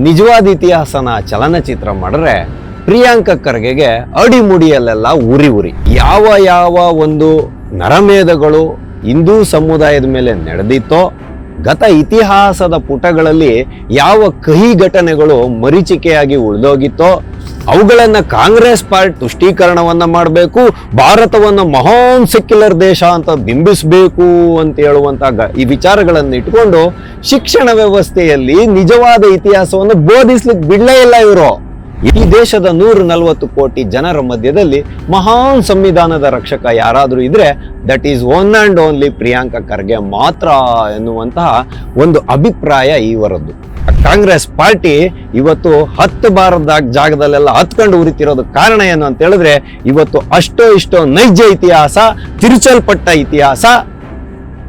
ನಿಜವಾದ ಇತಿಹಾಸನ ಚಲನಚಿತ್ರ ಮಾಡಿದ್ರೆ ಪ್ರಿಯಾಂಕ ಖರ್ಗೆಗೆ ಅಡಿಮುಡಿಯಲ್ಲೆಲ್ಲ ಉರಿ ಉರಿ. ಯಾವ ಒಂದು ನರಮೇಧಗಳು ಹಿಂದೂ ಸಮುದಾಯದ ಮೇಲೆ ನಡೆದಿತ್ತೋ, ಗತ ಇತಿಹಾಸದ ಪುಟಗಳಲ್ಲಿ ಯಾವ ಕಹಿ ಘಟನೆಗಳು ಮರೀಚಿಕೆಯಾಗಿ ಉಳಿದೋಗಿತ್ತೋ ಅವುಗಳನ್ನ ಕಾಂಗ್ರೆಸ್ ಪಾರ್ಟಿ ತುಷ್ಟೀಕರಣವನ್ನ ಮಾಡಬೇಕು, ಭಾರತವನ್ನು ಮಹಾನ್ ಸೆಕ್ಯುಲರ್ ದೇಶ ಅಂತ ಬಿಂಬಿಸಬೇಕು ಅಂತ ಹೇಳುವಂತ ಈ ವಿಚಾರಗಳನ್ನು ಇಟ್ಕೊಂಡು ಶಿಕ್ಷಣ ವ್ಯವಸ್ಥೆಯಲ್ಲಿ ನಿಜವಾದ ಇತಿಹಾಸವನ್ನು ಬೋಧಿಸ್ಲಿಕ್ಕೆ ಬಿಡಲೇ ಇಲ್ಲ ಇವರು. ಈ ದೇಶದ 140 ಕೋಟಿ ಜನರ ಮಧ್ಯದಲ್ಲಿ ಮಹಾನ್ ಸಂವಿಧಾನದ ರಕ್ಷಕ ಯಾರಾದರೂ ಇದ್ರೆ that is one and only Priyanka Kharge ಮಾತ್ರ ಎನ್ನುವಂತಹ ಒಂದು ಅಭಿಪ್ರಾಯ ಇವರದ್ದು. ಕಾಂಗ್ರೆಸ್ ಪಾರ್ಟಿ ಇವತ್ತು 10 ಬಾರದ ಜಾಗದಲ್ಲೆಲ್ಲ ಹತ್ಕೊಂಡು ಉರಿತಿರೋದು ಕಾರಣ ಏನು ಅಂತ ಹೇಳಿದ್ರೆ, ಇವತ್ತು ಅಷ್ಟೋ ಇಷ್ಟೋ ನೈಜ ಇತಿಹಾಸ, ತಿರುಚಲ್ಪಟ್ಟ ಇತಿಹಾಸ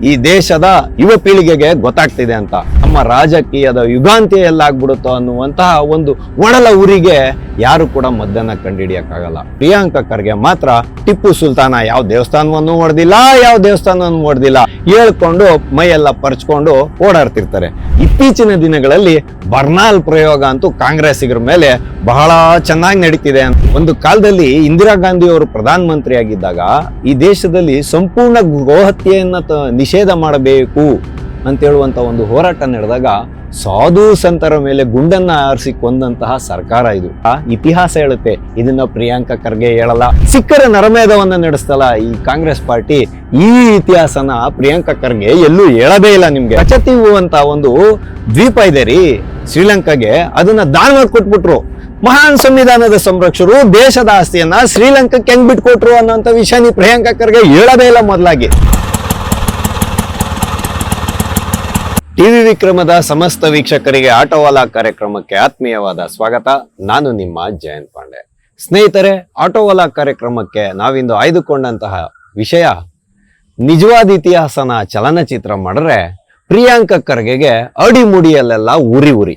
ಈ ದೇಶದ ಯುವ ಪೀಳಿಗೆಗೆ ಗೊತ್ತಾಗ್ತಿದೆ ಅಂತ. ನಮ್ಮ ರಾಜಕೀಯದ ಯುಗಾಂತ್ಯ ಎಲ್ಲಾಗ್ಬಿಡುತ್ತೋ ಅನ್ನುವಂತಹ ಒಂದು ಒಡಲ ಊರಿಗೆ ಯಾರು ಕೂಡ ಮದ್ದನ್ನ ಕಂಡುಹಿಡಿಯಕ್ಕಾಗಲ್ಲ. ಪ್ರಿಯಾಂಕ ಖರ್ಗೆ ಮಾತ್ರ ಟಿಪ್ಪು ಸುಲ್ತಾನ ಯಾವ ದೇವಸ್ಥಾನವನ್ನು ಹೊಡೆದಿಲ್ಲ ಹೇಳ್ಕೊಂಡು ಮೈಯೆಲ್ಲ ಪರ್ಚ್ಕೊಂಡು ಓಡಾಡ್ತಿರ್ತಾರೆ. ಇತ್ತೀಚಿನ ದಿನಗಳಲ್ಲಿ ಬರ್ನಾಲ್ ಪ್ರಯೋಗ ಅಂತೂ ಕಾಂಗ್ರೆಸ್ಸಿಗರ ಮೇಲೆ ಬಹಳ ಚೆನ್ನಾಗಿ ನಡೀತಿದೆ. ಒಂದು ಕಾಲದಲ್ಲಿ ಇಂದಿರಾ ಗಾಂಧಿ ಅವರು ಪ್ರಧಾನ ಮಂತ್ರಿ ಆಗಿದ್ದಾಗ ಈ ದೇಶದಲ್ಲಿ ಸಂಪೂರ್ಣ ಗೋಹತ್ಯೆಯನ್ನ ನಿಷೇಧ ಮಾಡಬೇಕು ಅಂತ ಹೇಳುವಂತ ಒಂದು ಹೋರಾಟ ನಡೆದಾಗ ಸಾಧು ಸಂತರ ಮೇಲೆ ಗುಂಡನ್ನ ಆರಿಸಿ ಕೊಂದಂತಹ ಸರ್ಕಾರ ಇದು. ಇತಿಹಾಸ ಹೇಳುತ್ತೆ, ಇದನ್ನ ಪ್ರಿಯಾಂಕ ಖರ್ಗೆ ಹೇಳಲ್ಲ. ಸಿಕ್ಕರ ನರಮೇಧವನ್ನ ನಡೆಸ್ತಲ್ಲ ಈ ಕಾಂಗ್ರೆಸ್ ಪಾರ್ಟಿ, ಈ ಇತಿಹಾಸನ ಪ್ರಿಯಾಂಕ ಖರ್ಗೆ ಎಲ್ಲೂ ಹೇಳದೇ ಇಲ್ಲ. ನಿಮ್ಗೆ ಕಚತೀವು ಅಂತ ಒಂದು ದ್ವೀಪ ಇದೆ ರೀ ಶ್ರೀಲಂಕಾಗೆ, ಅದನ್ನ ದಾನ ಮಾಡಿ ಕೊಟ್ಬಿಟ್ರು. ಮಹಾನ್ ಸಂವಿಧಾನದ ಸಂರಕ್ಷಕರು ದೇಶದ ಆಸ್ತಿಯನ್ನ ಶ್ರೀಲಂಕಾಕ್ಕೆ ಹೆಂಗ್ ಬಿಟ್ಕೊಟ್ರು ಅನ್ನೋಂಥ ವಿಷಯ ನೀ ಪ್ರಿಯಾಂಕ ಖರ್ಗೆ ಹೇಳದೇ ಇಲ್ಲ ಮೊದಲಾಗಿ. ಟಿವಿ ವಿಕ್ರಮದ ಸಮಸ್ತ ವೀಕ್ಷಕರಿಗೆ ಆಟೋವಾಲಾ ಕಾರ್ಯಕ್ರಮಕ್ಕೆ ಆತ್ಮೀಯವಾದ ಸ್ವಾಗತ. ನಾನು ನಿಮ್ಮ ಜಯಂತ್ ಪಾಂಡೆ. ಸ್ನೇಹಿತರೆ, ಆಟೋವಾಲಾ ಕಾರ್ಯಕ್ರಮಕ್ಕೆ ನಾವಿಂದು ಆಯ್ದುಕೊಂಡಂತಹ ವಿಷಯ ನಿಜವಾದ ಇತಿಹಾಸನ ಚಲನಚಿತ್ರ ಮಾಡಿದ್ರೆ ಪ್ರಿಯಾಂಕ ಖರ್ಗೆಗೆ ಅಡಿಮುಡಿಯಲ್ಲೆಲ್ಲ ಉರಿ ಉರಿ.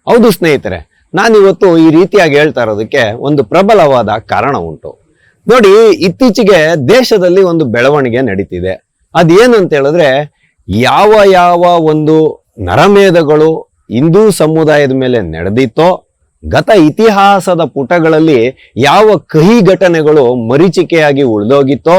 ಹೌದು ಸ್ನೇಹಿತರೆ, ನಾನಿವತ್ತು ಈ ರೀತಿಯಾಗಿ ಹೇಳ್ತಾ ಇರೋದಕ್ಕೆ ಒಂದು ಪ್ರಬಲವಾದ ಕಾರಣ ಉಂಟು. ನೋಡಿ, ಇತ್ತೀಚೆಗೆ ದೇಶದಲ್ಲಿ ಒಂದು ಬೆಳವಣಿಗೆ ನಡೀತಿದೆ. ಅದೇನು ಅಂತ ಹೇಳಿದ್ರೆ, ಯಾವ ಒಂದು ನರಮೇಧಗಳು ಹಿಂದೂ ಸಮುದಾಯದ ಮೇಲೆ ನಡೆದಿತ್ತೋ, ಗತ ಇತಿಹಾಸದ ಪುಟಗಳಲ್ಲಿ ಯಾವ ಕಹಿ ಘಟನೆಗಳು ಮರೀಚಿಕೆಯಾಗಿ ಉಳಿದೋಗಿತ್ತೋ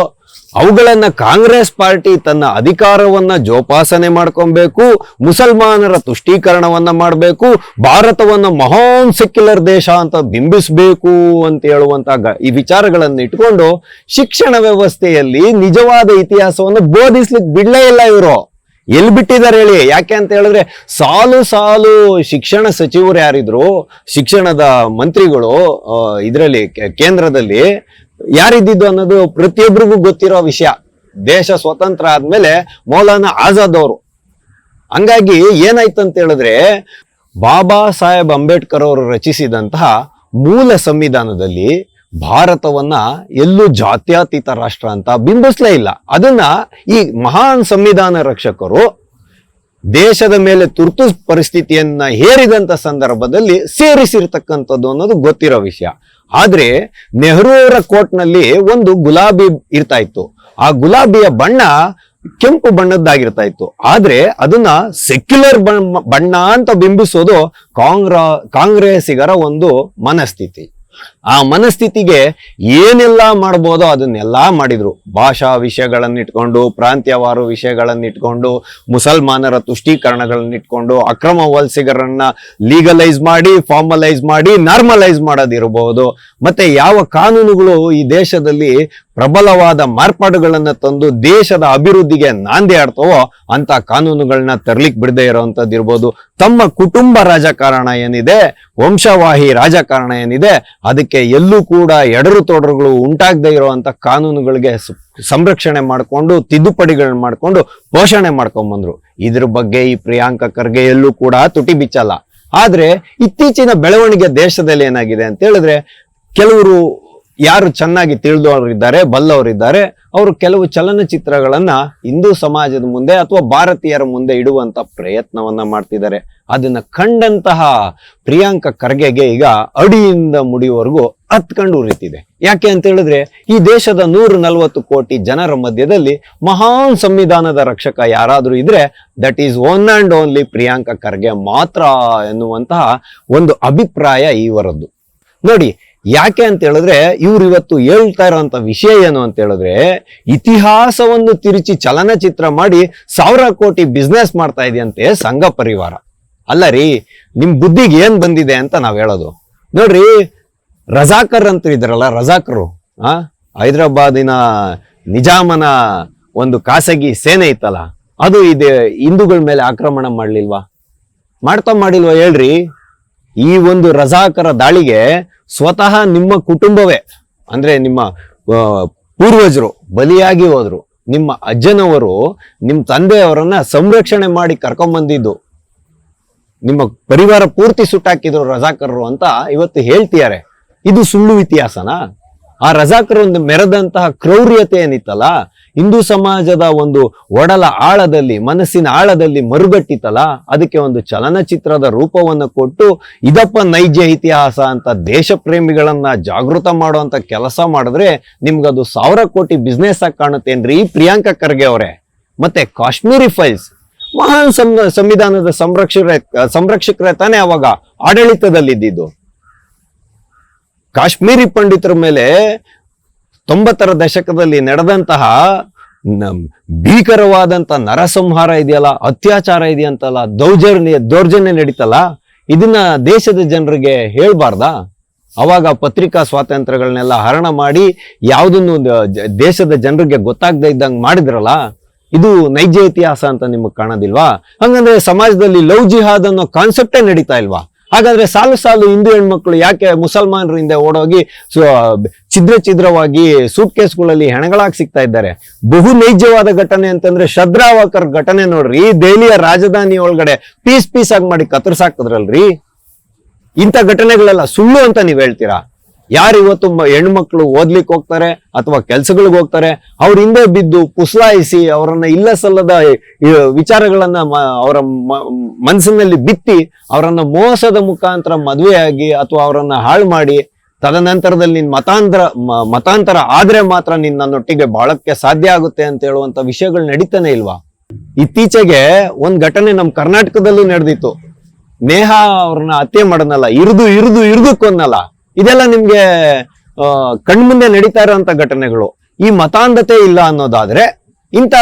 ಅವುಗಳನ್ನ ಕಾಂಗ್ರೆಸ್ ಪಾರ್ಟಿ ತನ್ನ ಅಧಿಕಾರವನ್ನ ಜೋಪಾಸನೆ ಮಾಡ್ಕೊಬೇಕು, ಮುಸಲ್ಮಾನರ ತುಷ್ಟೀಕರಣವನ್ನ ಮಾಡಬೇಕು, ಭಾರತವನ್ನು ಮಹಾನ್ ಸೆಕ್ಯುಲರ್ ದೇಶ ಅಂತ ಬಿಂಬಿಸಬೇಕು ಅಂತ ಹೇಳುವಂತ ಈ ವಿಚಾರಗಳನ್ನು ಇಟ್ಕೊಂಡು ಶಿಕ್ಷಣ ವ್ಯವಸ್ಥೆಯಲ್ಲಿ ನಿಜವಾದ ಇತಿಹಾಸವನ್ನು ಬೋಧಿಸ್ಲಿಕ್ಕೆ ಬಿಡಲೇ ಇಲ್ಲ ಇವರು. ಎಲ್ಲಿ ಬಿಟ್ಟಿದ್ದಾರೆ ಹೇಳಿ? ಯಾಕೆ ಅಂತ ಹೇಳಿದ್ರೆ, ಸಾಲು ಶಿಕ್ಷಣ ಸಚಿವರು ಯಾರಿದ್ರು, ಶಿಕ್ಷಣದ ಮಂತ್ರಿಗಳು ಇದರಲ್ಲಿ ಕೇಂದ್ರದಲ್ಲಿ ಯಾರಿದ್ದು ಅನ್ನೋದು ಪ್ರತಿಯೊಬ್ಬರಿಗೂ ಗೊತ್ತಿರೋ ವಿಷಯ. ದೇಶ ಸ್ವತಂತ್ರ ಆದ್ಮೇಲೆ ಮೌಲಾನಾ ಆಜಾದ್ ಅವರು. ಹಂಗಾಗಿ ಏನಾಯ್ತಂತ ಹೇಳಿದ್ರೆ, ಬಾಬಾ ಸಾಹೇಬ್ ಅಂಬೇಡ್ಕರ್ ಅವರು ರಚಿಸಿದಂತಹ ಮೂಲ ಸಂವಿಧಾನದಲ್ಲಿ ಭಾರತವನ್ನ ಎಲ್ಲೂ ಜಾತ್ಯತೀತ ರಾಷ್ಟ್ರ ಅಂತ ಬಿಂಬಿಸ್ಲೇ ಇಲ್ಲ. ಅದನ್ನ ಈ ಮಹಾನ್ ಸಂವಿಧಾನ ರಕ್ಷಕರು ದೇಶದ ಮೇಲೆ ತುರ್ತು ಪರಿಸ್ಥಿತಿಯನ್ನ ಹೇರಿದಂತ ಸಂದರ್ಭದಲ್ಲಿ ಸೇರಿಸಿರ್ತಕ್ಕಂಥದ್ದು ಅನ್ನೋದು ಗೊತ್ತಿರೋ ವಿಷಯ. ಆದ್ರೆ ನೆಹರು ಅವರ ಕೋಟ್ನಲ್ಲಿ ಒಂದು ಗುಲಾಬಿ ಇರ್ತಾ ಇತ್ತು. ಆ ಗುಲಾಬಿಯ ಬಣ್ಣ ಕೆಂಪು ಬಣ್ಣದ್ದಾಗಿರ್ತಾ ಇತ್ತು. ಆದ್ರೆ ಅದನ್ನ ಸೆಕ್ಯುಲರ್ ಬಣ್ಣ ಅಂತ ಬಿಂಬಿಸೋದು ಕಾಂಗ್ರೆಸ್ಸಿಗರ ಒಂದು ಮನಸ್ಥಿತಿ. ಆ ಮನಸ್ಥಿತಿಗೆ ಏನೆಲ್ಲ ಮಾಡ್ಬೋದೋ ಅದನ್ನೆಲ್ಲ ಮಾಡಿದ್ರು. ಭಾಷಾ ವಿಷಯಗಳನ್ನಿಟ್ಕೊಂಡು, ಪ್ರಾಂತ್ಯವಾರು ವಿಷಯಗಳನ್ನಿಟ್ಕೊಂಡು, ಮುಸಲ್ಮಾನರ ತುಷ್ಟೀಕರಣಗಳನ್ನಿಟ್ಕೊಂಡು, ಅಕ್ರಮ ವಲಸಿಗರನ್ನ ಲೀಗಲೈಸ್ ಮಾಡಿ, ಫಾರ್ಮಲೈಸ್ ಮಾಡಿ, ನಾರ್ಮಲೈಸ್ ಮಾಡೋದಿರಬಹುದು. ಮತ್ತೆ ಯಾವ ಕಾನೂನುಗಳು ಈ ದೇಶದಲ್ಲಿ ಪ್ರಬಲವಾದ ಮಾರ್ಪಾಡುಗಳನ್ನ ತಂದು ದೇಶದ ಅಭಿವೃದ್ಧಿಗೆ ನಾಂದಿ ಆಡ್ತವೋ ಅಂತ ಕಾನೂನುಗಳನ್ನ ತರ್ಲಿಕ್ ಬಿಡದೆ ಇರೋವಂಥದ್ದು ಇರ್ಬೋದು. ತಮ್ಮ ಕುಟುಂಬ ರಾಜಕಾರಣ ಏನಿದೆ, ವಂಶವಾಹಿ ರಾಜಕಾರಣ ಏನಿದೆ, ಅದಕ್ಕೆ ಎಲ್ಲೂ ಕೂಡ ಎಡರು ತೊಡರುಗಳು ಉಂಟಾಗದೆ ಇರುವಂತ ಕಾನೂನುಗಳಿಗೆ ಸಂರಕ್ಷಣೆ ಮಾಡಿಕೊಂಡು, ತಿದ್ದುಪಡಿಗಳನ್ನ ಮಾಡಿಕೊಂಡು ಪೋಷಣೆ ಮಾಡ್ಕೊಂಡ್ಬಂದ್ರು. ಇದ್ರ ಬಗ್ಗೆ ಈ ಪ್ರಿಯಾಂಕ ಖರ್ಗೆ ಎಲ್ಲೂ ಕೂಡ ತುಟಿ ಬಿಚ್ಚಲ್ಲ. ಆದ್ರೆ ಇತ್ತೀಚಿನ ಬೆಳವಣಿಗೆ ದೇಶದಲ್ಲಿ ಏನಾಗಿದೆ ಅಂತ ಹೇಳಿದ್ರೆ, ಕೆಲವರು ಯಾರು ಚೆನ್ನಾಗಿ ತಿಳಿದವರಿದ್ದಾರೆ, ಬಲ್ಲವರಿದ್ದಾರೆ, ಅವರು ಕೆಲವು ಚಲನಚಿತ್ರಗಳನ್ನ ಹಿಂದೂ ಸಮಾಜದ ಮುಂದೆ ಅಥವಾ ಭಾರತೀಯರ ಮುಂದೆ ಇಡುವಂತ ಪ್ರಯತ್ನವನ್ನ ಮಾಡ್ತಿದ್ದಾರೆ. ಅದನ್ನ ಕಂಡಂತಹ ಪ್ರಿಯಾಂಕ ಖರ್ಗೆಗೆ ಈಗ ಅಡಿಯಿಂದ ಮುಡಿಯವರೆಗೂ ಹತ್ಕೊಂಡು ಉರಿತಿದೆ. ಯಾಕೆ ಅಂತ ಹೇಳಿದ್ರೆ, ಈ ದೇಶದ 140 ಕೋಟಿ ಜನರ ಮಧ್ಯದಲ್ಲಿ ಮಹಾನ್ ಸಂವಿಧಾನದ ರಕ್ಷಕ ಯಾರಾದ್ರೂ ಇದ್ರೆ that is one and only Priyanka Kharge ಮಾತ್ರ ಎನ್ನುವಂತಹ ಒಂದು ಅಭಿಪ್ರಾಯ ಇವರದ್ದು. ನೋಡಿ, ಯಾಕೆ ಅಂತ ಹೇಳಿದ್ರೆ, ಇವ್ರು ಇವತ್ತು ಹೇಳ್ತಾ ಇರೋಂಥ ವಿಷಯ ಏನು ಅಂತ ಹೇಳಿದ್ರೆ, ಇತಿಹಾಸವನ್ನು ತಿರುಚಿ ಚಲನಚಿತ್ರ ಮಾಡಿ 1000 ಕೋಟಿ ಬಿಸ್ನೆಸ್ ಮಾಡ್ತಾ ಇದೆಯಂತೆ ಸಂಘ ಪರಿವಾರ. ಅಲ್ಲ ರೀ, ನಿಮ್ ಬುದ್ಧಿಗೆ ಏನ್ ಬಂದಿದೆ ಅಂತ ನಾವ್ ಹೇಳೋದು. ನೋಡ್ರಿ, ರಜಾಕರ್ ಅಂತ ಇದ್ರಲ್ಲ, ರಜಾಕರು ಹೈದರಾಬಾದಿನ ನಿಜಾಮನ ಒಂದು ಖಾಸಗಿ ಸೇನೆ ಇತ್ತಲ್ಲ, ಅದು ಇದೆ ಹಿಂದೂಗಳ ಮೇಲೆ ಆಕ್ರಮಣ ಮಾಡ್ಲಿಲ್ವಾ? ಮಾಡಿಲ್ವಾ ಹೇಳ್ರಿ? ಈ ಒಂದು ರಜಾಕರ ದಾಳಿಗೆ ಸ್ವತಃ ನಿಮ್ಮ ಕುಟುಂಬವೇ, ಅಂದ್ರೆ ನಿಮ್ಮ ಪೂರ್ವಜರು ಬಲಿಯಾಗಿ ಹೋದ್ರು. ನಿಮ್ಮ ಅಜ್ಜನವರು, ನಿಮ್ಮ ತಂದೆಯವರನ್ನ ಸಂರಕ್ಷಣೆ ಮಾಡಿ ಕರ್ಕೊಂಬಂದಿದ್ದು, ನಿಮ್ಮ ಪರಿವಾರ ಪೂರ್ತಿ ಸುಟ್ಟಾಕಿದ್ರು ರಜಾಕರರು ಅಂತ ಇವತ್ತು ಹೇಳ್ತಿದ್ದಾರೆ. ಇದು ಸುಳ್ಳು ಇತಿಹಾಸನಾ? ಆ ರಜಾಕರು ಒಂದು ಮೆರೆದಂತಹ ಕ್ರೌರ್ಯತೆ ಏನಿತ್ತಲ್ಲ, ಹಿಂದೂ ಸಮಾಜದ ಒಂದು ಒಡಲ ಆಳದಲ್ಲಿ, ಮನಸ್ಸಿನ ಆಳದಲ್ಲಿ ಮರುಗಟ್ಟಿತ್ತಲ್ಲ, ಅದಕ್ಕೆ ಒಂದು ಚಲನಚಿತ್ರದ ರೂಪವನ್ನು ಕೊಟ್ಟು ಇದಪ್ಪ ನೈಜ ಇತಿಹಾಸ ಅಂತ ದೇಶ ಪ್ರೇಮಿಗಳನ್ನ ಜಾಗೃತ ಮಾಡುವಂತ ಕೆಲಸ ಮಾಡಿದ್ರೆ ನಿಮ್ಗದು 1000 ಕೋಟಿ ಬಿಸ್ನೆಸ್ ಆಗಿ ಕಾಣುತ್ತೇನ್ರಿ ಪ್ರಿಯಾಂಕ ಖರ್ಗೆ ಅವರೇ. ಮತ್ತೆ ಕಾಶ್ಮೀರಿ ಫೈಲ್ಸ್, ಮಹಾನ್ ಸಂವಿಧಾನದ ಸಂರಕ್ಷಕರೇ ತಾನೇ ಅವಾಗ ಆಡಳಿತದಲ್ಲಿದ್ದು. ಕಾಶ್ಮೀರಿ ಪಂಡಿತರ ಮೇಲೆ 90ರ ದಶಕದಲ್ಲಿ ನಡೆದಂತಹ ಭೀಕರವಾದಂತ ನರಸಂಹಾರ ಇದೆಯಲ್ಲ, ಅತ್ಯಾಚಾರ ಇದೆಯಂತಲ್ಲ, ದೌರ್ಜನ್ಯ ನಡೀತಲ್ಲ, ಇದನ್ನ ದೇಶದ ಜನರಿಗೆ ಹೇಳ್ಬಾರ್ದಾ? ಅವಾಗ ಪತ್ರಿಕಾ ಸ್ವಾತಂತ್ರ್ಯಗಳನ್ನೆಲ್ಲ ಹರಣ ಮಾಡಿ ಯಾವುದನ್ನು ದೇಶದ ಜನರಿಗೆ ಗೊತ್ತಾಗದೇ ಇದ್ದಂಗೆ ಮಾಡಿದ್ರಲ್ಲ, ಇದು ನೈಜ ಇತಿಹಾಸ ಅಂತ ನಿಮಗೆ ಕಾಣೋದಿಲ್ವಾ? ಹಂಗಂದ್ರೆ ಸಮಾಜದಲ್ಲಿ ಲವ್ ಜಿಹಾದ್ ಅನ್ನೋ ಕಾನ್ಸೆಪ್ಟೇ ನಡೀತಾ ಇಲ್ವಾ? ಹಾಗಾದ್ರೆ ಸಾಲು ಹಿಂದೂ ಹೆಣ್ಮಕ್ಳು ಯಾಕೆ ಮುಸಲ್ಮಾನರ ಹಿಂದೆ ಓಡೋಗಿ ಛಿದ್ರವಾಗಿ ಸೂಟ್ ಕೇಸ್ಗಳಲ್ಲಿ ಹೆಣಗಳಾಗಿ ಸಿಗ್ತಾ ಇದ್ದಾರೆ? ಬಹು ನೈಜವಾದ ಘಟನೆ ಅಂತಂದ್ರೆ ಶದ್ರಾವಕರ್ ಘಟನೆ ನೋಡ್ರಿ. ದೆಹಲಿಯ ರಾಜಧಾನಿ ಒಳಗಡೆ ಪೀಸ್ ಆಗಿ ಮಾಡಿ ಕತ್ತರಿಸಾಕಿದ್ರಲ್ರಿ. ಇಂಥ ಘಟನೆಗಳೆಲ್ಲ ಸುಳ್ಳು ಅಂತ ನೀವ್ ಹೇಳ್ತೀರಾ? ಯಾರು ಇವತ್ತು ಹೆಣ್ಮಕ್ಳು ಓದ್ಲಿಕ್ಕೆ ಹೋಗ್ತಾರೆ ಅಥವಾ ಕೆಲ್ಸಗಳಿಗೆ ಹೋಗ್ತಾರೆ, ಅವ್ರ ಹಿಂದೆ ಬಿದ್ದು ಪುಸಲಾಯಿಸಿ ಅವರನ್ನ ಇಲ್ಲ ಸಲ್ಲದ ವಿಚಾರಗಳನ್ನ ಅವರ ಮನಸ್ಸಿನಲ್ಲಿ ಬಿತ್ತಿ ಅವರನ್ನ ಮೋಸದ ಮುಖಾಂತರ ಮದುವೆಯಾಗಿ ಅಥವಾ ಅವರನ್ನ ಹಾಳು ಮಾಡಿ ತದನಂತರದಲ್ಲಿ ನಿನ್ ಮತಾಂತರ ಆದ್ರೆ ಮಾತ್ರ ನಿನ್ ನನ್ನೊಟ್ಟಿಗೆ ಬಾಳಕ್ಕೆ ಸಾಧ್ಯ ಆಗುತ್ತೆ ಅಂತ ಹೇಳುವಂತ ವಿಷಯಗಳು ನಡೀತಾನೆ ಇಲ್ವಾ? ಇತ್ತೀಚೆಗೆ ಒಂದ್ ಘಟನೆ ನಮ್ ಕರ್ನಾಟಕದಲ್ಲೂ ನಡೆದಿತ್ತು. ನೇಹಾ ಅವ್ರನ್ನ ಹತ್ಯೆ ಮಾಡನಲ್ಲ, ಇರಿದು ಕೊಂದಲ್ಲ. ಇದೆಲ್ಲ ನಿಮ್ಗೆ ಕಣ್ಮುಂದೆ ನಡೀತಾ ಇರೋಂಥ ಘಟನೆಗಳು. ಈ ಮತಾಂಧತೆ ಇಲ್ಲ ಅನ್ನೋದಾದ್ರೆ ಇಂಥ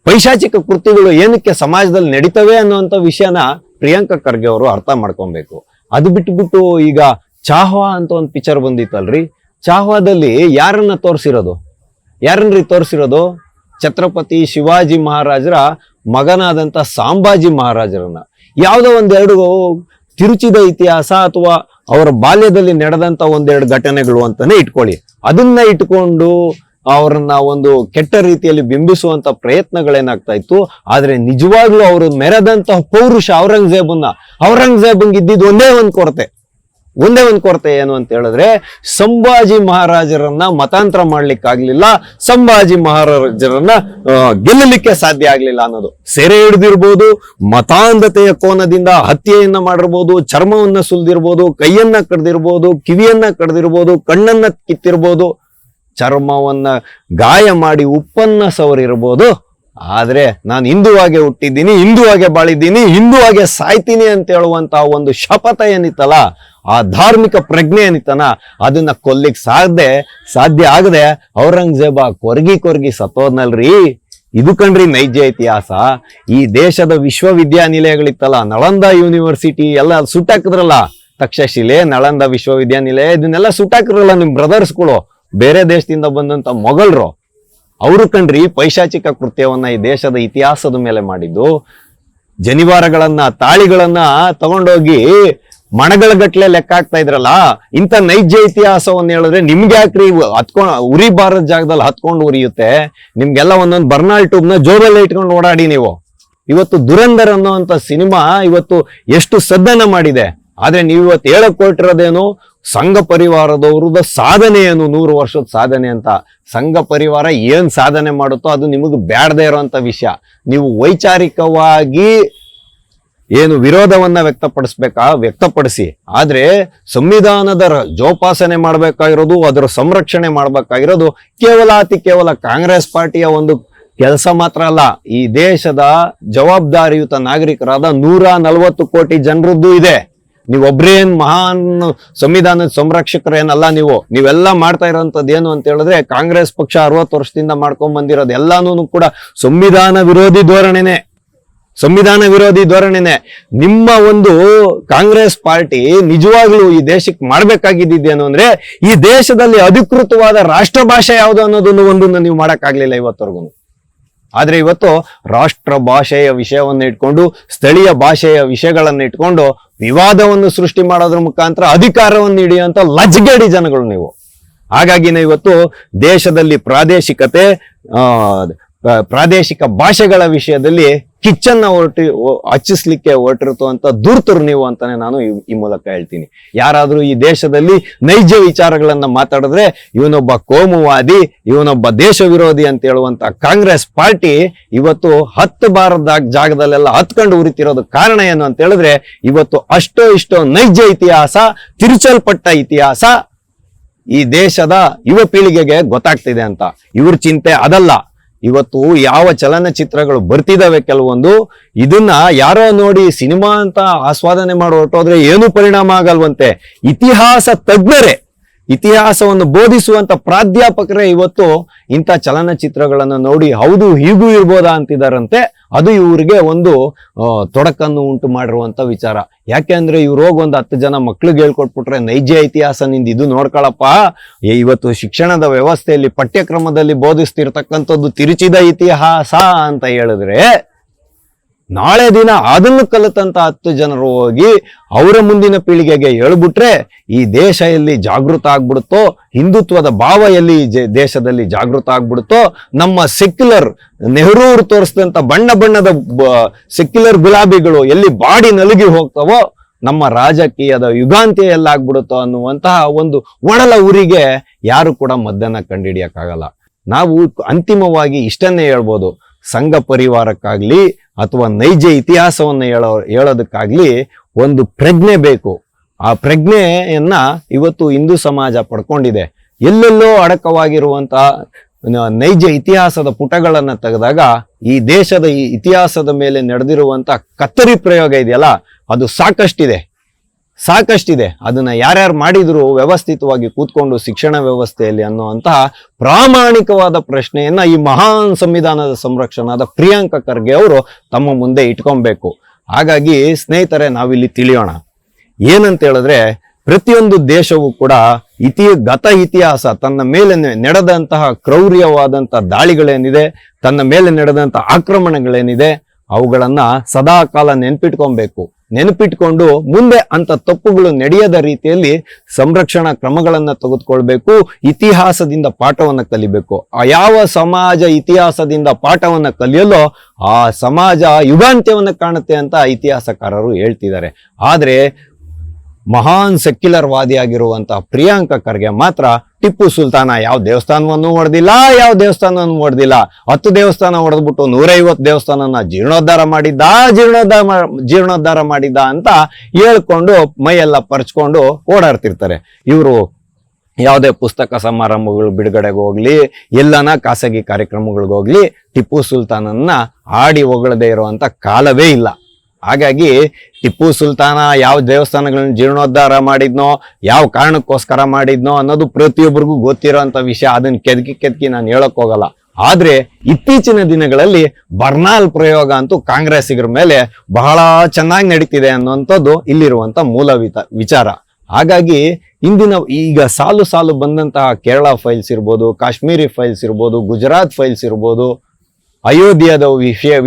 ಪೈಶಾಚಿಕ ಕೃತ್ಯಗಳು ಏನಕ್ಕೆ ಸಮಾಜದಲ್ಲಿ ನಡೀತವೆ ಅನ್ನುವಂಥ ವಿಷಯನ ಪ್ರಿಯಾಂಕ ಖರ್ಗೆ ಅವರು ಅರ್ಥ ಮಾಡ್ಕೊಬೇಕು. ಅದು ಬಿಟ್ಬಿಟ್ಟು ಈಗ ಚಾಹ್ವಾ ಅಂತ ಒಂದು ಪಿಕ್ಚರ್ ಬಂದಿತ್ತಲ್ರಿ, ಚಾಹ್ವಾದಲ್ಲಿ ಯಾರನ್ರಿ ತೋರಿಸಿರೋದು? ಛತ್ರಪತಿ ಶಿವಾಜಿ ಮಹಾರಾಜರ ಮಗನಾದಂತ ಸಂಭಾಜಿ ಮಹಾರಾಜರನ್ನ. ಯಾವುದೋ ಒಂದೆರಡು ತಿರುಚಿದ ಇತಿಹಾಸ ಅಥವಾ ಅವರ ಬಾಲ್ಯದಲ್ಲಿ ನಡೆದಂತ ಒಂದೆರಡು ಘಟನೆಗಳು ಅಂತಾನೆ ಇಟ್ಕೊಳ್ಳಿ. ಅದನ್ನ ಇಟ್ಕೊಂಡು ಅವರನ್ನ ಒಂದು ಕೆಟ್ಟ ರೀತಿಯಲ್ಲಿ ಬಿಂಬಿಸುವಂತ ಪ್ರಯತ್ನಗಳೇನಾಗ್ತಾ ಇತ್ತು. ಆದ್ರೆ ನಿಜವಾಗ್ಲೂ ಅವರು ಮೆರೆದಂತಹ ಪೌರುಷ ಔರಂಗಜೇಬಂಗ್ ಇದ್ದಿದ್ದು ಒಂದೇ ಒಂದು ಕೊರತೆ ಏನು ಅಂತ ಹೇಳಿದ್ರೆ, ಸಂಭಾಜಿ ಮಹಾರಾಜರನ್ನ ಮತಾಂತರ ಮಾಡ್ಲಿಕ್ಕಾಗ್ಲಿಲ್ಲ, ಸಂಭಾಜಿ ಮಹಾರಾಜರನ್ನ ಗೆಲ್ಲಲಿಕ್ಕೆ ಸಾಧ್ಯ ಆಗ್ಲಿಲ್ಲ ಅನ್ನೋದು. ಸೆರೆ ಹಿಡಿದಿರ್ಬೋದು, ಮತಾಂಧತೆಯ ಕೋನದಿಂದ ಹತ್ಯೆಯನ್ನ ಮಾಡಿರ್ಬೋದು, ಚರ್ಮವನ್ನ ಸುಲ್ದಿರ್ಬೋದು, ಕೈಯನ್ನ ಕಡ್ದಿರ್ಬೋದು, ಕಿವಿಯನ್ನ ಕಡ್ದಿರ್ಬೋದು, ಕಣ್ಣನ್ನ ಕಿತ್ತಿರ್ಬೋದು, ಚರ್ಮವನ್ನ ಗಾಯ ಮಾಡಿ ಉಪ್ಪನ್ನ ಸವರಿರ್ಬೋದು. ಆದ್ರೆ ನಾನು ಹಿಂದುವಾಗೆ ಹುಟ್ಟಿದ್ದೀನಿ, ಹಿಂದುವಾಗೆ ಬಾಳಿದ್ದೀನಿ, ಹಿಂದುವಾಗೆ ಸಾಯ್ತೀನಿ ಅಂತ ಹೇಳುವಂತಹ ಒಂದು ಶಪಥ ಏನಿತ್ತಲ್ಲ, ಆ ಧಾರ್ಮಿಕ ಪ್ರಜ್ಞೆ ಏನಿತ್ತನ, ಅದನ್ನ ಕೊಲ್ಲಿಕ್ ಸಾಧ್ಯ ಆಗದೆ ಔರಂಗಜೇಬ ಕೊರ್ಗಿ ಸತ್ತೋದ್ನಲ್ರಿ. ಇದು ಕಣ್ರಿ ನೈಜ ಇತಿಹಾಸ. ಈ ದೇಶದ ವಿಶ್ವವಿದ್ಯಾನಿಲಯಗಳಿತ್ತಲ್ಲ, ನಳಂದ ಯೂನಿವರ್ಸಿಟಿ ಎಲ್ಲ ಸುಟ್ಟಾಕಿದ್ರಲ್ಲ, ತಕ್ಷಶಿಲೆ, ನಳಂದ ವಿಶ್ವವಿದ್ಯಾನಿಲಯ, ಇದನ್ನೆಲ್ಲ ಸುಟ್ಟಾಕಿದ್ರಲ್ಲ ನಿಮ್ ಬ್ರದರ್ಸ್ಗಳು, ಬೇರೆ ದೇಶದಿಂದ ಬಂದಂತ ಮೊಘಲರು. ಅವರು ಕಣ್ರಿ ಪೈಶಾಚಿಕ ಕೃತ್ಯವನ್ನ ಈ ದೇಶದ ಇತಿಹಾಸದ ಮೇಲೆ ಮಾಡಿದ್ದು. ಜನಿವಾರಗಳನ್ನ, ತಾಳಿಗಳನ್ನ ತಗೊಂಡೋಗಿ ಮಣಗಳ ಗಟ್ಲೆ ಲೆಕ್ಕ ಹಾಕ್ತಾ ಇದ್ರಲ್ಲ. ಇಂಥ ನೈಜ ಇತಿಹಾಸವನ್ನ ಹೇಳಿದ್ರೆ ನಿಮ್ಗೆ ಯಾಕ್ರಿ ಉರಿ ಬಾರದ ಜಾಗದಲ್ಲಿ ಹತ್ಕೊಂಡು ಉರಿಯುತ್ತೆ? ನಿಮ್ಗೆಲ್ಲ ಒಂದೊಂದು ಬರ್ನಾಲ್ ಟ್ಯೂಬ್ನ ಜೋಬಲ್ಲೇ ಇಟ್ಕೊಂಡು ಓಡಾಡಿ ನೀವು. ಇವತ್ತು ದುರಂಧರ್ ಅನ್ನೋಂಥ ಸಿನಿಮಾ ಇವತ್ತು ಎಷ್ಟು ಸದ್ದನ್ನ ಮಾಡಿದೆ. ಆದ್ರೆ ನೀವು ಇವತ್ತು ಹೇಳಕ್ ಹೊರಟಿರೋದೇನು, ಸಂಘ ಪರಿವಾರದವ್ರದ ಸಾಧನೆ ಏನು 100 ವರ್ಷದ ಸಾಧನೆ ಅಂತ. ಸಂಘ ಪರಿವಾರ ಏನ್ ಸಾಧನೆ ಮಾಡುತ್ತೋ ಅದು ನಿಮಗೆ ಬ್ಯಾಡದೇ ಇರೋಂಥ ವಿಷಯ. ನೀವು ವೈಚಾರಿಕವಾಗಿ ಏನು ವಿರೋಧವನ್ನ ವ್ಯಕ್ತಪಡಿಸಿ, ಆದ್ರೆ ಸಂವಿಧಾನದ ಜೋಪಾಸನೆ ಮಾಡ್ಬೇಕಾಗಿರೋದು, ಅದರ ಸಂರಕ್ಷಣೆ ಮಾಡ್ಬೇಕಾಗಿರೋದು ಕೇವಲ ಕಾಂಗ್ರೆಸ್ ಪಾರ್ಟಿಯ ಒಂದು ಕೆಲಸ ಮಾತ್ರ ಅಲ್ಲ. ಈ ದೇಶದ ಜವಾಬ್ದಾರಿಯುತ ನಾಗರಿಕರಾದ 140 ಕೋಟಿ ಜನರದ್ದು ಇದೆ. ನೀವೊಬ್ರೇನ್ ಮಹಾನ್ ಸಂವಿಧಾನದ ಸಂರಕ್ಷಕರೇನಲ್ಲ. ನೀವೆಲ್ಲ ಮಾಡ್ತಾ ಇರೋಂಥದ್ದು ಏನು ಅಂತ ಹೇಳಿದ್ರೆ, ಕಾಂಗ್ರೆಸ್ ಪಕ್ಷ 60 ವರ್ಷದಿಂದ ಮಾಡ್ಕೊಂಡ್ ಬಂದಿರೋದು ಎಲ್ಲಾನು ಕೂಡ ಸಂವಿಧಾನ ವಿರೋಧಿ ಧೋರಣೆನೆ. ನಿಮ್ಮ ಒಂದು ಕಾಂಗ್ರೆಸ್ ಪಾರ್ಟಿ ನಿಜವಾಗ್ಲೂ ಈ ದೇಶಕ್ಕೆ ಮಾಡ್ಬೇಕಾಗಿದ್ದೇನು ಅಂದ್ರೆ, ಈ ದೇಶದಲ್ಲಿ ಅಧಿಕೃತವಾದ ರಾಷ್ಟ್ರ ಭಾಷೆ ಯಾವುದು ಅನ್ನೋದನ್ನು ಒಂದನ್ನು ನೀವು ಮಾಡಕ್ಕಾಗ್ಲಿಲ್ಲ ಇವತ್ತವರೆಗೂ. ಆದ್ರೆ ಇವತ್ತು ರಾಷ್ಟ್ರ ಭಾಷೆಯ ವಿಷಯವನ್ನು ಇಟ್ಕೊಂಡು, ಸ್ಥಳೀಯ ಭಾಷೆಯ ವಿಷಯಗಳನ್ನ ಇಟ್ಕೊಂಡು ವಿವಾದವನ್ನು ಸೃಷ್ಟಿ ಮಾಡೋದ್ರ ಮುಖಾಂತರ ಅಧಿಕಾರವನ್ನು ಹಿಡಿಯುವಂತ ಲಜ್ಜೆಗೇಡಿ ಜನಗಳು ನೀವು. ಹಾಗಾಗಿನೇ ಇವತ್ತು ದೇಶದಲ್ಲಿ ಪ್ರಾದೇಶಿಕ ಭಾಷೆಗಳ ವಿಷಯದಲ್ಲಿ ಕಿಚ್ಚನ್ನ ಹಚ್ಚಿಸ್ಲಿಕ್ಕೆ ಹೊರಟಿರುವಂತ ಧೂರ್ತರು ನೀವು ಅಂತಾನೆ ನಾನು ಈ ಮೂಲಕ ಹೇಳ್ತೀನಿ. ಯಾರಾದ್ರೂ ಈ ದೇಶದಲ್ಲಿ ನೈಜ ವಿಚಾರಗಳನ್ನ ಮಾತಾಡಿದ್ರೆ ಇವನೊಬ್ಬ ಕೋಮುವಾದಿ, ಇವನೊಬ್ಬ ದೇಶ ವಿರೋಧಿ ಅಂತ ಹೇಳುವಂತ ಕಾಂಗ್ರೆಸ್ ಪಾರ್ಟಿ ಇವತ್ತು 10 ಬಾರದ ಜಾಗದಲ್ಲೆಲ್ಲ ಹತ್ಕೊಂಡು ಉರಿತಿರೋದು ಕಾರಣ ಏನು ಅಂತ ಹೇಳಿದ್ರೆ, ಇವತ್ತು ಇಷ್ಟೋ ನೈಜ ಇತಿಹಾಸ, ತಿರುಚಲ್ಪಟ್ಟ ಇತಿಹಾಸ ಈ ದೇಶದ ಯುವ ಪೀಳಿಗೆಗೆ ಗೊತ್ತಾಗ್ತಿದೆ ಅಂತ. ಇವ್ರ ಚಿಂತೆ ಅದಲ್ಲ. ಇವತ್ತು ಯಾವ ಚಲನಚಿತ್ರಗಳು ಬರ್ತಿದಾವೆ ಕೆಲವೊಂದು, ಇದನ್ನ ಯಾರೋ ನೋಡಿ ಸಿನಿಮಾ ಅಂತ ಆಸ್ವಾದನೆ ಮಾಡಿ ಹೊರಟೋದ್ರೆ ಏನು ಪರಿಣಾಮ ಆಗಲ್ವಂತೆ. ಇತಿಹಾಸ ತಜ್ಞರೇ, ಇತಿಹಾಸವನ್ನು ಬೋಧಿಸುವಂತ ಪ್ರಾಧ್ಯಾಪಕರೇ ಇವತ್ತು ಇಂಥ ಚಲನಚಿತ್ರಗಳನ್ನು ನೋಡಿ ಹೌದು ಹೀಗೂ ಇರ್ಬೋದಾ ಅಂತಿದಾರಂತೆ. ಅದು ಇವರಿಗೆ ಒಂದು ತೊಡಕನ್ನು ಉಂಟು ಮಾಡಿರುವಂತ ವಿಚಾರ. ಯಾಕೆ ಅಂದ್ರೆ ಇವ್ರು ಹೋಗಿ ಒಂದು 10 ಜನ ಮಕ್ಳಿಗೆ ಹೇಳ್ಕೊಟ್ಬಿಟ್ರೆ, ನೈಜ ಇತಿಹಾಸ ನಿಂದ ಇದು ನೋಡ್ಕೊಳಪ್ಪ, ಇವತ್ತು ಶಿಕ್ಷಣದ ವ್ಯವಸ್ಥೆಯಲ್ಲಿ ಪಠ್ಯಕ್ರಮದಲ್ಲಿ ಬೋಧಿಸ್ತಿರ್ತಕ್ಕಂಥದ್ದು ತಿರುಚಿದ ಇತಿಹಾಸ ಅಂತ ಹೇಳಿದ್ರೆ, ನಾಳೆ ದಿನ ಅದನ್ನು ಕಲಿತಂತ 10 ಜನರು ಹೋಗಿ ಅವರ ಮುಂದಿನ ಪೀಳಿಗೆಗೆ ಹೇಳ್ಬಿಟ್ರೆ ಈ ದೇಶ ಎಲ್ಲಿ ಜಾಗೃತ ಆಗ್ಬಿಡುತ್ತೋ, ಹಿಂದುತ್ವದ ಭಾವ ಎಲ್ಲಿ ದೇಶದಲ್ಲಿ ಜಾಗೃತ ಆಗ್ಬಿಡುತ್ತೋ, ನಮ್ಮ ಸೆಕ್ಯುಲರ್ ನೆಹರೂರು ತೋರಿಸಿದಂತ ಬಣ್ಣದ ಸೆಕ್ಯುಲರ್ ಗುಲಾಬಿಗಳು ಎಲ್ಲಿ ಬಾಡಿ ನಲುಗಿ ಹೋಗ್ತಾವೋ, ನಮ್ಮ ರಾಜಕೀಯದ ಯುಗಾಂತ್ಯ ಎಲ್ಲಾಗ್ಬಿಡುತ್ತೋ ಅನ್ನುವಂತಹ ಒಂದು ಒಡಲ ಊರಿಗೆ ಯಾರು ಕೂಡ ಮದ್ದನ್ನ ಕಂಡುಹಿಡಿಯಕ್ಕಾಗಲ್ಲ. ನಾವು ಅಂತಿಮವಾಗಿ ಇಷ್ಟನ್ನೇ ಹೇಳ್ಬೋದು, ಸಂಘ ಪರಿವಾರಕ್ಕಾಗ್ಲಿ ಅಥವಾ ನೈಜ ಇತಿಹಾಸವನ್ನು ಹೇಳೋದಕ್ಕಾಗ್ಲಿ ಒಂದು ಪ್ರಜ್ಞೆ ಬೇಕು. ಆ ಪ್ರಜ್ಞೆಯನ್ನ ಇವತ್ತು ಹಿಂದೂ ಸಮಾಜ ಪಡ್ಕೊಂಡಿದೆ. ಎಲ್ಲೆಲ್ಲೋ ಅಡಕವಾಗಿರುವಂತ ನೈಜ ಇತಿಹಾಸದ ಪುಟಗಳನ್ನ ತೆಗೆದಾಗ ಈ ದೇಶದ ಈ ಇತಿಹಾಸದ ಮೇಲೆ ನಡೆದಿರುವಂತ ಕತ್ತರಿ ಪ್ರಯೋಗ ಇದೆಯಲ್ಲ, ಅದು ಸಾಕಷ್ಟಿದೆ. ಅದನ್ನ ಯಾರ್ಯಾರು ಮಾಡಿದ್ರು ವ್ಯವಸ್ಥಿತವಾಗಿ ಕೂತ್ಕೊಂಡು ಶಿಕ್ಷಣ ವ್ಯವಸ್ಥೆಯಲ್ಲಿ ಅನ್ನುವಂತಹ ಪ್ರಾಮಾಣಿಕವಾದ ಪ್ರಶ್ನೆಯನ್ನ ಈ ಮಹಾನ್ ಸಂವಿಧಾನದ ಸಂರಕ್ಷಣಾದ ಪ್ರಿಯಾಂಕ ಖರ್ಗೆ ಅವರು ತಮ್ಮ ಮುಂದೆ ಇಟ್ಕೊಬೇಕು. ಹಾಗಾಗಿ ಸ್ನೇಹಿತರೆ, ನಾವಿಲ್ಲಿ ತಿಳಿಯೋಣ ಏನಂತ ಹೇಳಿದ್ರೆ, ಪ್ರತಿಯೊಂದು ದೇಶವೂ ಕೂಡ ಗತ ಇತಿಹಾಸ, ತನ್ನ ಮೇಲೆ ನಡೆದಂತಹ ಕ್ರೌರ್ಯವಾದಂತಹ ದಾಳಿಗಳೇನಿದೆ, ತನ್ನ ಮೇಲೆ ನಡೆದಂತಹ ಆಕ್ರಮಣಗಳೇನಿದೆ, ಅವುಗಳನ್ನ ಸದಾ ಕಾಲ ನೆನಪಿಟ್ಕೊಂಡು ಮುಂದೆ ಅಂತ ತಪ್ಪುಗಳು ನಡೆಯದ ರೀತಿಯಲ್ಲಿ ಸಂರಕ್ಷಣಾ ಕ್ರಮಗಳನ್ನ ತೆಗೆದುಕೊಳ್ಬೇಕು. ಇತಿಹಾಸದಿಂದ ಪಾಠವನ್ನ ಕಲಿಬೇಕು. ಯಾವ ಸಮಾಜ ಇತಿಹಾಸದಿಂದ ಪಾಠವನ್ನ ಕಲಿಯಲು ಆ ಸಮಾಜ ಯುಗಾಂತ್ಯವನ್ನ ಕಾಣುತ್ತೆ ಅಂತ ಇತಿಹಾಸಕಾರರು ಹೇಳ್ತಿದ್ದಾರೆ. ಆದ್ರೆ ಮಹಾನ್ ಸೆಕ್ಯುಲರ್ ವಾದಿಯಾಗಿರುವಂತಹ ಪ್ರಿಯಾಂಕ ಖರ್ಗೆ ಮಾತ್ರ ಟಿಪ್ಪು ಸುಲ್ತಾನ ಯಾವ ದೇವಸ್ಥಾನವನ್ನು ಹೊಡೆದಿಲ್ಲ, 10 ದೇವಸ್ಥಾನ ಹೊಡೆದ್ಬಿಟ್ಟು 150 ದೇವಸ್ಥಾನನ ಜೀರ್ಣೋದ್ಧಾರ ಮಾಡಿದ್ದ ಅಂತ ಹೇಳ್ಕೊಂಡು ಮೈಯೆಲ್ಲ ಪರ್ಚ್ಕೊಂಡು ಓಡಾಡ್ತಿರ್ತಾರೆ. ಇವರು ಯಾವುದೇ ಪುಸ್ತಕ ಸಮಾರಂಭಗಳು ಬಿಡುಗಡೆಗೆ ಹೋಗ್ಲಿ, ಎಲ್ಲನ ಖಾಸಗಿ ಕಾರ್ಯಕ್ರಮಗಳಿಗೆ ಹೋಗ್ಲಿ, ಟಿಪ್ಪು ಸುಲ್ತಾನನ್ನ ಆಡಿ ಹೊಗಳದೇ ಇರುವಂತ ಕಾಲವೇ ಇಲ್ಲ. ಹಾಗಾಗಿ ಟಿಪ್ಪು ಸುಲ್ತಾನ ಯಾವ ದೇವಸ್ಥಾನಗಳನ್ನ ಜೀರ್ಣೋದ್ಧಾರ ಮಾಡಿದ್ನೋ, ಯಾವ ಕಾರಣಕ್ಕೋಸ್ಕರ ಮಾಡಿದ್ನೋ ಅನ್ನೋದು ಪ್ರತಿಯೊಬ್ಬರಿಗೂ ಗೊತ್ತಿರೋಂಥ ವಿಷಯ. ಅದನ್ನ ಕೆದಕಿ ನಾನು ಹೇಳಕ್ ಹೋಗಲ್ಲ. ಆದ್ರೆ ಇತ್ತೀಚಿನ ದಿನಗಳಲ್ಲಿ ಬರ್ನಾಲ್ ಪ್ರಯೋಗ ಅಂತೂ ಕಾಂಗ್ರೆಸ್ಸಿಗರ ಮೇಲೆ ಬಹಳ ಚೆನ್ನಾಗಿ ನಡೀತಿದೆ ಅನ್ನುವಂಥದ್ದು ಇಲ್ಲಿರುವಂತ ಮೂಲ ವಿಚಾರ. ಹಾಗಾಗಿ ಈಗ ಸಾಲು ಬಂದಂತಹ ಕೇರಳ ಫೈಲ್ಸ್ ಇರ್ಬೋದು, ಕಾಶ್ಮೀರಿ ಫೈಲ್ಸ್ ಇರ್ಬೋದು, ಗುಜರಾತ್ ಫೈಲ್ಸ್ ಇರ್ಬೋದು, ಅಯೋಧ್ಯದ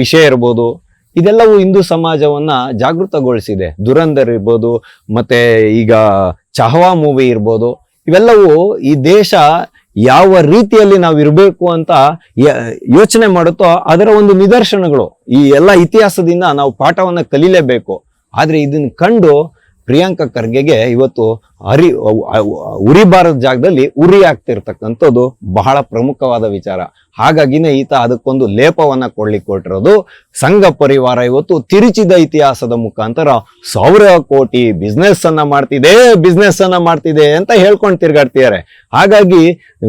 ವಿಷಯ ಇರ್ಬೋದು, ಇದೆಲ್ಲವೂ ಹಿಂದೂ ಸಮಾಜವನ್ನ ಜಾಗೃತಗೊಳಿಸಿದೆ. ದುರಂಧರ್ ಇರ್ಬೋದು, ಮತ್ತೆ ಈಗ ಚಾಹವಾ ಮೂವಿ ಇರ್ಬೋದು, ಇವೆಲ್ಲವೂ ಈ ದೇಶ ಯಾವ ರೀತಿಯಲ್ಲಿ ನಾವು ಇರಬೇಕು ಅಂತ ಯೋಚನೆ ಮಾಡುತ್ತೋ ಅದರ ಒಂದು ನಿದರ್ಶನಗಳು. ಈ ಎಲ್ಲ ಇತಿಹಾಸದಿಂದ ನಾವು ಪಾಠವನ್ನ ಕಲೀಲೇಬೇಕು. ಆದ್ರೆ ಇದನ್ನ ಕಂಡು ಪ್ರಿಯಾಂಕಾ ಖರ್ಗೆಗೆ ಇವತ್ತು ಉರಿಬಾರದ ಜಾಗದಲ್ಲಿ ಉರಿ ಆಗ್ತಿರ್ತಕ್ಕಂಥದ್ದು ಬಹಳ ಪ್ರಮುಖವಾದ ವಿಚಾರ. ಹಾಗಾಗಿನೇ ಈತ ಅದಕ್ಕೊಂದು ಲೇಪವನ್ನ ಕೊಡ್ಲಿಕ್ಕೆ ಕೊಟ್ಟಿರೋದು. ಸಂಘ ಪರಿವಾರ ಇವತ್ತು ತಿರುಚಿದ ಇತಿಹಾಸದ ಮುಖಾಂತರ 1000 ಕೋಟಿ ಬಿಸ್ನೆಸ್ ಅನ್ನ ಮಾಡ್ತಿದೆ ಅಂತ ಹೇಳ್ಕೊಂಡು ತಿರ್ಗಾಡ್ತಿದ್ದಾರೆ. ಹಾಗಾಗಿ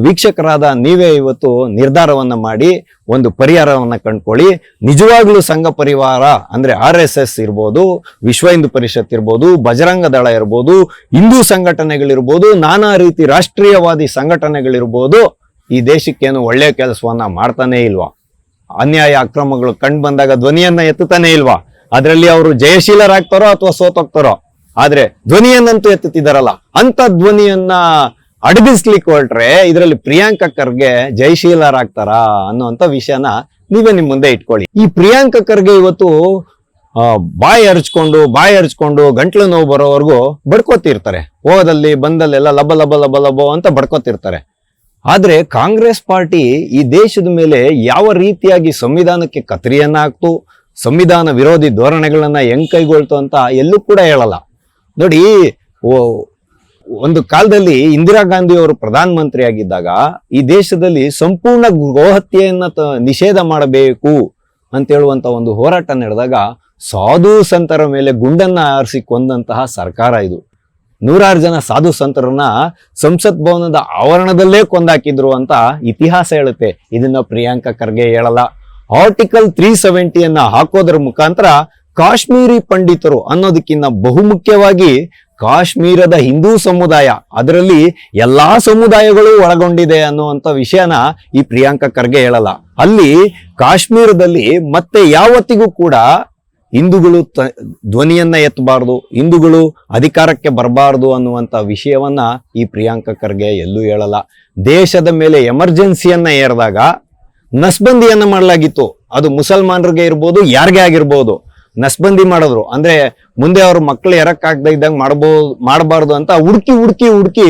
ವೀಕ್ಷಕರಾದ ನೀವೇ ಇವತ್ತು ನಿರ್ಧಾರವನ್ನ ಮಾಡಿ ಒಂದು ಪರಿಹಾರವನ್ನ ಕಂಡ್ಕೊಳ್ಳಿ. ನಿಜವಾಗ್ಲೂ ಸಂಘ ಪರಿವಾರ ಅಂದ್ರೆ RSS ಇರ್ಬೋದು, ವಿಶ್ವ ಹಿಂದೂ ಪರಿಷತ್ ಇರ್ಬೋದು, ಬಜರಂಗ ದಳ ಇರ್ಬೋದು, ಹಿಂದೂ ಸಂಘಟನೆಗಳಿರ್ಬೋದು, ನಾನಾ ರೀತಿ ರಾಷ್ಟ್ರೀಯವಾದಿ ಸಂಘಟನೆಗಳಿರ್ಬೋದು, ಈ ದೇಶಕ್ಕೇನು ಒಳ್ಳೆಯ ಕೆಲಸವನ್ನ ಮಾಡ್ತಾನೆ ಇಲ್ವಾ? ಅನ್ಯಾಯ ಅಕ್ರಮಗಳು ಕಂಡು ಬಂದಾಗ ಧ್ವನಿಯನ್ನ ಎತ್ತುತ್ತಾನೆ ಇಲ್ವಾ? ಅದರಲ್ಲಿ ಅವರು ಜಯಶೀಲರಾಗ್ತಾರೋ ಅಥವಾ ಸೋತೋಗ್ತಾರೋ, ಆದ್ರೆ ಧ್ವನಿಯನ್ನಂತೂ ಎತ್ತುತ್ತಿದ್ದಾರಲ್ಲ, ಅಂತ ಧ್ವನಿಯನ್ನ ಅಡಗಿಸ್ಲಿಕ್ಕೆ ಹೊರಟ್ರೆ ಇದರಲ್ಲಿ ಪ್ರಿಯಾಂಕಾ ಖರ್ಗೆ ಜಯಶೀಲರಾಗ್ತಾರಾ ಅನ್ನುವಂತ ವಿಷಯನ ನೀವೇ ನಿಮ್ ಮುಂದೆ ಇಟ್ಕೊಳ್ಳಿ. ಈ ಪ್ರಿಯಾಂಕಾ ಖರ್ಗೆ ಇವತ್ತು ಬಾಯಿ ಹರ್ಚ್ಕೊಂಡು ಗಂಟ್ಲು ನೋವು ಬರೋವರೆಗೂ ಬಡ್ಕೋತಿರ್ತಾರೆ. ಹೋದಲ್ಲಿ ಬಂದಲ್ಲೆಲ್ಲ ಲಬ ಅಂತ ಬಡ್ಕೋತಿರ್ತಾರೆ. ಆದ್ರೆ ಕಾಂಗ್ರೆಸ್ ಪಾರ್ಟಿ ಈ ದೇಶದ ಮೇಲೆ ಯಾವ ರೀತಿಯಾಗಿ ಸಂವಿಧಾನಕ್ಕೆ ಕತ್ರಿಯನ್ನ ಹಾಕ್ತು, ಸಂವಿಧಾನ ವಿರೋಧಿ ಧೋರಣೆಗಳನ್ನ ಹೆಂಗ್ ಕೈಗೊಳ್ತು ಅಂತ ಎಲ್ಲೂ ಕೂಡ ಹೇಳಲ್ಲ. ನೋಡಿ, ಒಂದು ಕಾಲದಲ್ಲಿ ಇಂದಿರಾ ಗಾಂಧಿ ಅವರು ಪ್ರಧಾನಮಂತ್ರಿ ಆಗಿದ್ದಾಗ ಈ ದೇಶದಲ್ಲಿ ಸಂಪೂರ್ಣ ಗೋಹತ್ಯೆಯನ್ನ ನಿಷೇಧ ಮಾಡಬೇಕು ಅಂತ ಹೇಳುವಂತ ಒಂದು ಹೋರಾಟ ನಡೆದಾಗ ಸಾಧು ಸಂತರ ಮೇಲೆ ಗುಂಡನ್ನ ಹಾರಿಸಿ ಕೊಂದಂತಹ ಸರ್ಕಾರ ಇದು. 100 ಜನ ಸಾಧು ಸಂತರನ್ನ ಸಂಸತ್ ಭವನದ ಆವರಣದಲ್ಲೇ ಕೊಂದಾಕಿದ್ರು ಅಂತ ಇತಿಹಾಸ ಹೇಳುತ್ತೆ. ಇದನ್ನ ಪ್ರಿಯಾಂಕಾ ಖರ್ಗೆ ಹೇಳಲ್ಲ. ಆರ್ಟಿಕಲ್ 370 ಹಾಕೋದ್ರ ಮುಖಾಂತರ ಕಾಶ್ಮೀರಿ ಪಂಡಿತರು ಅನ್ನೋದಕ್ಕಿಂತ ಬಹುಮುಖ್ಯವಾಗಿ ಕಾಶ್ಮೀರದ ಹಿಂದೂ ಸಮುದಾಯ, ಅದರಲ್ಲಿ ಎಲ್ಲಾ ಸಮುದಾಯಗಳು ಒಳಗೊಂಡಿದೆ ಅನ್ನುವಂತ ವಿಷಯನ ಈ ಪ್ರಿಯಾಂಕಾ ಖರ್ಗೆ ಹೇಳಲ್ಲ. ಅಲ್ಲಿ ಕಾಶ್ಮೀರದಲ್ಲಿ ಮತ್ತೆ ಯಾವತ್ತಿಗೂ ಕೂಡ ಹಿಂದೂಗಳು ಧ್ವನಿಯನ್ನ ಎತ್ತಬಾರದು, ಹಿಂದೂಗಳು ಅಧಿಕಾರಕ್ಕೆ ಬರಬಾರದು ಅನ್ನುವಂತ ವಿಷಯವನ್ನ ಈ ಪ್ರಿಯಾಂಕಾ ಖರ್ಗೆ ಎಲ್ಲೂ ಹೇಳಲ್ಲ. ದೇಶದ ಮೇಲೆ ಎಮರ್ಜೆನ್ಸಿಯನ್ನ ಏರಿದಾಗ ನಸ್ಬಂದಿಯನ್ನ ಮಾಡಲಾಗಿತ್ತು. ಅದು ಮುಸಲ್ಮಾನರಿಗೆ ಇರ್ಬೋದು, ಯಾರಿಗೆ ಆಗಿರ್ಬೋದು, ನಸ್ಬಂದಿ ಮಾಡಿದ್ರು. ಅಂದ್ರೆ ಮುಂದೆ ಅವ್ರ ಮಕ್ಕಳು ಎರಕ್ಕಾಗದ ಇದ್ದಂಗೆ ಮಾಡಬಾರ್ದು ಅಂತ ಹುಡುಕಿ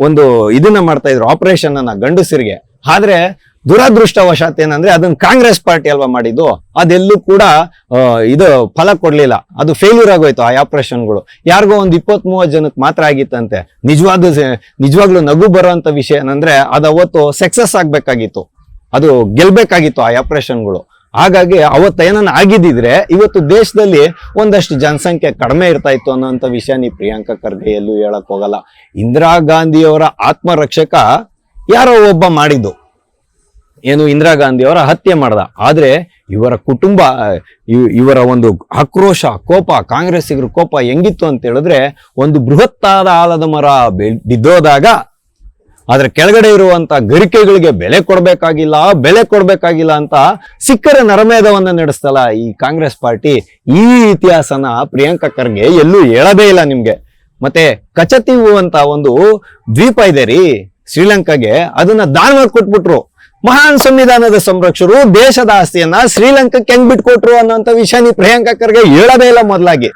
ಒಂದು ಇದನ್ನ ಮಾಡ್ತಾ ಇದ್ರು, ಆಪರೇಷನ್ ಅನ್ನ ಗಂಡಸರಿಗೆ. ಆದ್ರೆ ದುರದೃಷ್ಟವಶಾತ್ ಏನಂದ್ರೆ ಅದನ್ನ ಕಾಂಗ್ರೆಸ್ ಪಾರ್ಟಿ ಅಲ್ವಾ ಮಾಡಿದ್ದು, ಅದೆಲ್ಲೂ ಕೂಡ ಇದು ಫಲ ಕೊಡ್ಲಿಲ್ಲ. ಅದು ಫೇಲ್ಯೂರ್ ಆಗೋಯ್ತು. ಆ ಆಪರೇಷನ್ಗಳು ಯಾರಿಗೋ ಒಂದು 20-30 ಜನಕ್ಕೆ ಮಾತ್ರ ಆಗಿತ್ತಂತೆ. ನಿಜವಾಗ್ಲೂ ನಗು ಬರುವಂತ ವಿಷಯ ಏನಂದ್ರೆ ಅದು ಅವತ್ತು ಸಕ್ಸಸ್ ಆಗ್ಬೇಕಾಗಿತ್ತು, ಅದು ಗೆಲ್ಬೇಕಾಗಿತ್ತು ಆ ಆಪರೇಷನ್ಗಳು. ಹಾಗಾಗಿ ಅವತ್ತೇನನ್ನ ಆಗಿದ್ದಿದ್ರೆ ಇವತ್ತು ದೇಶದಲ್ಲಿ ಒಂದಷ್ಟು ಜನಸಂಖ್ಯೆ ಕಡಿಮೆ ಇರ್ತಾ ಇತ್ತು ಅನ್ನೋಂಥ ವಿಷಯ ನೀ ಪ್ರಿಯಾಂಕಾ ಖರ್ಗೆ ಎಲ್ಲೂ ಹೇಳಕ್ ಹೋಗಲ್ಲ. ಇಂದಿರಾ ಗಾಂಧಿಯವರ ಆತ್ಮರಕ್ಷಕ ಯಾರೋ ಒಬ್ಬ ಮಾಡಿದ್ದು, ಏನು ಇಂದಿರಾ ಗಾಂಧಿಯವರ ಹತ್ಯೆ ಮಾಡ್ದ. ಆದ್ರೆ ಇವರ ಕುಟುಂಬ, ಇವರ ಒಂದು ಆಕ್ರೋಶ, ಕೋಪ, ಕಾಂಗ್ರೆಸ್ಸಿಗರ ಕೋಪ ಹೆಂಗಿತ್ತು ಅಂತ ಹೇಳಿದ್ರೆ, ಒಂದು ಬೃಹತ್ತಾದ ಆಲದ ಮರ ಬಿದ್ದೋದಾಗ ಆದ್ರೆ ಕೆಳಗಡೆ ಇರುವಂತ ಗರಿಕೆಗಳಿಗೆ ಬೆಲೆ ಕೊಡ್ಬೇಕಾಗಿಲ್ಲ ಅಂತ ಸಿಕ್ಕರೆ ನರಮೇಧವನ್ನ ನಡೆಸ್ತಲ್ಲ ಈ ಕಾಂಗ್ರೆಸ್ ಪಾರ್ಟಿ. ಈ ಇತಿಹಾಸನ ಪ್ರಿಯಾಂಕಾ ಖರ್ಗೆ ಎಲ್ಲೂ ಹೇಳದೇ ಇಲ್ಲ ನಿಮ್ಗೆ. ಮತ್ತೆ ಕಚತೀವು ಅಂತ ಒಂದು ದ್ವೀಪ ಇದೆ ರೀ ಶ್ರೀಲಂಕಾಗೆ, ಅದನ್ನ ದಾನ ಕೊಟ್ಬಿಟ್ರು. ಮಹಾನ್ ಸಂವಿಧಾನದ ಸಂರಕ್ಷಕರು ದೇಶದ ಆಸ್ತಿಯನ್ನ ಶ್ರೀಲಂಕಾಕ್ಕೆ ಹೆಂಗ್ ಬಿಟ್ಕೊಟ್ರು ಅನ್ನೋಂಥ ವಿಷಯ ನೀ ಪ್ರಿಯಾಂಕಾ ಖರ್ಗೆ ಹೇಳದೇ ಇಲ್ಲ ಮೊದಲಾಗಿ.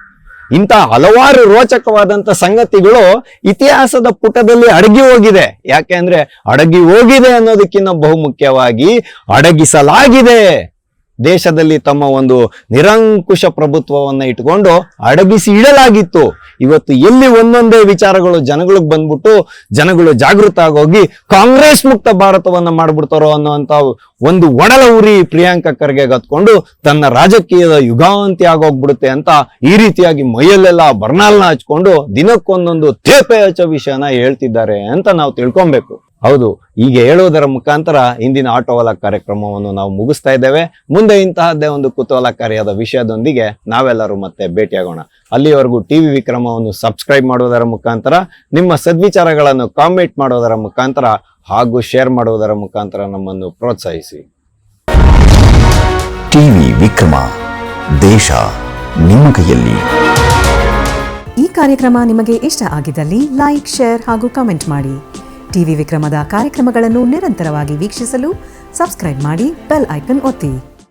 ಇಂಥ ಹಲವಾರು ರೋಚಕವಾದಂತ ಸಂಗತಿಗಳು ಇತಿಹಾಸದ ಪುಟದಲ್ಲಿ ಅಡಗಿ ಹೋಗಿದೆ. ಯಾಕೆ ಅಂದ್ರೆ ಅಡಗಿ ಹೋಗಿದೆ ಅನ್ನೋದಕ್ಕಿಂತ ಬಹುಮುಖ್ಯವಾಗಿ ಅಡಗಿಸಲಾಗಿದೆ. ದೇಶದಲ್ಲಿ ತಮ್ಮ ಒಂದು ನಿರಂಕುಶ ಪ್ರಭುತ್ವವನ್ನ ಇಟ್ಕೊಂಡು ಅಡಗಿಸಿ ಇಡಲಾಗಿತ್ತು. ಇವತ್ತು ಎಲ್ಲಿ ಒಂದೊಂದೇ ವಿಚಾರಗಳು ಜನಗಳಿಗೆ ಬಂದ್ಬಿಟ್ಟು ಜನಗಳು ಜಾಗೃತ ಆಗೋಗಿ ಕಾಂಗ್ರೆಸ್ ಮುಕ್ತ ಭಾರತವನ್ನ ಮಾಡ್ಬಿಡ್ತಾರೋ ಅನ್ನೋಂತ ಒಂದು ಒಡಲ ಉರಿ ಪ್ರಿಯಾಂಕಾ ಖರ್ಗೆ ಗತ್ಕೊಂಡು ತನ್ನ ರಾಜಕೀಯದ ಯುಗಾಂತಿ ಆಗೋಗ್ಬಿಡುತ್ತೆ ಅಂತ ಈ ರೀತಿಯಾಗಿ ಮೈಯಲ್ಲೆಲ್ಲ ಬರ್ನಾಲ್ನ ಹಚ್ಕೊಂಡು ದಿನಕ್ಕೊಂದೊಂದು ತೇಪೆ ಹಚ್ಚೋ ವಿಷಯನ ಹೇಳ್ತಿದ್ದಾರೆ ಅಂತ ನಾವು ತಿಳ್ಕೊಬೇಕು. ಹೌದು, ಹೀಗೆ ಹೇಳುವುದರ ಮುಖಾಂತರ ಇಂದಿನ ಆಟೋವಾಲ ಕಾರ್ಯಕ್ರಮವನ್ನು ನಾವು ಮುಗಿಸ್ತಾ ಇದ್ದೇವೆ. ಮುಂದೆ ಇಂತಹದ್ದೇ ಒಂದು ಕುತೂಹಲಕಾರಿಯಾದ ವಿಷಯದೊಂದಿಗೆ ನಾವೆಲ್ಲರೂ ಮತ್ತೆ ಭೇಟಿಯಾಗೋಣ. ಅಲ್ಲಿವರೆಗೂ ಟಿವಿ ವಿಕ್ರಮವನ್ನು ಸಬ್ಸ್ಕ್ರೈಬ್ ಮಾಡುವುದರ ಮುಖಾಂತರ, ನಿಮ್ಮ ಸದ್ವಿಚಾರಗಳನ್ನು ಕಾಮೆಂಟ್ ಮಾಡುವುದರ ಮುಖಾಂತರ ಹಾಗೂ ಶೇರ್ ಮಾಡುವುದರ ಮುಖಾಂತರ ನಮ್ಮನ್ನು ಪ್ರೋತ್ಸಾಹಿಸಿ. ಟಿವಿ ವಿಕ್ರಮ, ದೇಶ ನಿಮ್ಮ ಕೈಯಲ್ಲಿ. ಈ ಕಾರ್ಯಕ್ರಮ ನಿಮಗೆ ಇಷ್ಟ ಆಗಿದ್ದಲ್ಲಿ ಲೈಕ್, ಶೇರ್ ಹಾಗೂ ಕಮೆಂಟ್ ಮಾಡಿ. ಟಿವಿ ವಿಕ್ರಮದ ಕಾರ್ಯಕ್ರಮಗಳನ್ನು ನಿರಂತರವಾಗಿ ವೀಕ್ಷಿಸಲು ಸಬ್ಸ್ಕ್ರೈಬ್ ಮಾಡಿ, ಬೆಲ್ ಐಕನ್ ಒತ್ತಿ.